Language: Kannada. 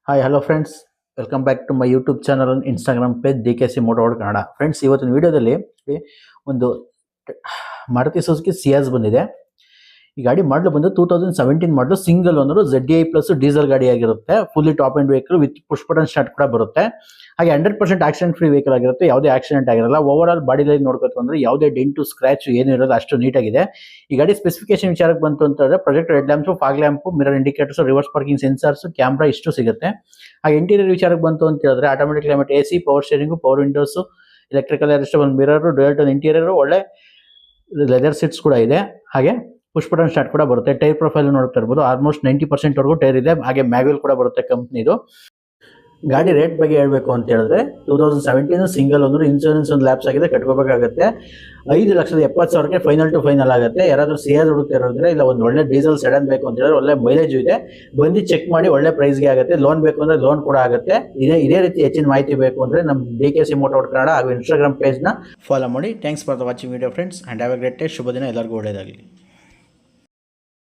Hi hello friends, welcome back to my YouTube channel and Instagram page DKC motoworld Kannada. Friends, ಇವತ್ತಿನ ವಿಡಿಯೋದಲ್ಲಿ ಒಂದು ಮಾರುತಿ ಸುಜುಕಿ ಸಿಯಾಜ್ ಬಂದಿದೆ. ಈ ಗಾಡಿ ಮಾಡಲು ಬಂದು 2017 ಮಾಡಲು, single owner, ZDI plus diesel ಗಾಡಿ ಆಗಿರುತ್ತೆ. Fully top and vehicle with push button start ಕೂಡ ಬರುತ್ತೆ. ಹಾಗೆ 100% ಆಕ್ಸಿಡೆಂಟ್ ಫ್ರೀ ವೆಹಿಕಲ್ ಆಗಿರುತ್ತೆ. ಯಾವುದೇ ಆಕ್ಸಿಡೆಂಟ್ ಆಗಿರಲ್ಲ. ಓವರ್ ಆಲ್ ಬಾಡಿ ಲೈನ್ ನೋಡ್ಕೊತು ಅಂದ್ರೆ ಯಾವುದೇ ಡೆಂಟು ಸ್ಕ್ರಾಚ್ ಏನು ಇರೋದು, ಅಷ್ಟು ನೀಟಾಗಿದೆ. ಈ ಗಾಡಿ ಸ್ಪೆಸಿಫಿಕೇಶನ್ ವಿಚಾರಕ್ಕೆ ಬಂತು ಅಂತಂದ್ರೆ project red lamps, fog lamp, mirror indicators, reverse parking sensors, camera ಇಷ್ಟು ಸಿಗುತ್ತೆ. ಹಾಗೆ ಇಂಟೀರಿಯರ್ ವಿಚಾರಕ್ಕೆ ಬಂತು ಅಂತ ಹೇಳಿದ್ರೆ automatic climate AC, power steering, power windows, electrical adjustable mirror, dual interior, ಒಳ್ಳೆ ಲೆದರ್ ಸೀಟ್ಸ್ ಕೂಡ ಇದೆ. ಹಾಗೆ ಪುಷ್ ಬಟನ್ ಸ್ಟಾರ್ಟ್ ಕೂಡ ಬರುತ್ತೆ. ಟೈರ್ ಪ್ರೊಫೈಲ್ ನೋಡ್ತಾ ಇರ್ಬೋದು, ಆಲ್ಮೋಸ್ಟ್ 90% ವರೆಗೂ ಟೈರ್ ಇದೆ. ಹಾಗೆ ಮ್ಯಾಗ್ವೆಲ್ ಕೂಡ ಬರುತ್ತೆ ಕಂಪ್ನಿದು. ಗಾಡಿ ರೇಟ್ ಬಗ್ಗೆ ಹೇಳಬೇಕು ಅಂತ ಹೇಳಿದ್ರೆ 2017 ಸಿಂಗಲ್ ಓನರ್, ಇನ್ಶೂರೆನ್ಸ್ ಒಂದು ಲ್ಯಾಪ್ಸ್ ಆಗಿದೆ, ಕಟ್ಕೋಬೇಕಾಗುತ್ತೆ. 5,70,000 ಫೈನಲ್ ಟು ಫೈನಲ್ ಆಗುತ್ತೆ. ಯಾರಾದರೂ ಸಿಯಾಜ್ ಹುಡುಕ್ತಿರೋದ್ರೆ, ಇಲ್ಲ ಒಂದು ಒಳ್ಳೆ ಡೀಸೆಲ್ ಸೆಡನ್ ಬೇಕು ಅಂತ ಹೇಳಿದ್ರೆ, ಒಳ್ಳೆ ಮೈಲೇಜ್ ಇದೆ, ಬಂದು ಚೆಕ್ ಮಾಡಿ ಒಳ್ಳೆ ಪ್ರೈಸ್ಗೆ ಆಗುತ್ತೆ. ಲೋನ್ ಬೇಕು ಅಂದ್ರೆ ಲೋನ್ ಕೂಡ ಆಗುತ್ತೆ. ಇದೇ ರೀತಿ ಹೆಚ್ಚಿನ ಮಾಹಿತಿ ಬೇಕು ಅಂದ್ರೆ ನಮ್ಮ DKC ಮೋಟೋವರ್ಡ್ ಕನ್ನಡ ಹಾಗೂ ಇನ್ಸ್ಟಾಗ್ರಾಮ್ ಪೇಜ್ನ ಫಾಲೋ ಮಾಡಿ. Thanks for the watching video friends, and have a great day. ಶುಭ ದಿನ, ಎಲ್ಲರಿಗೂ ಒಳ್ಳೆಯದಾಗಲಿ.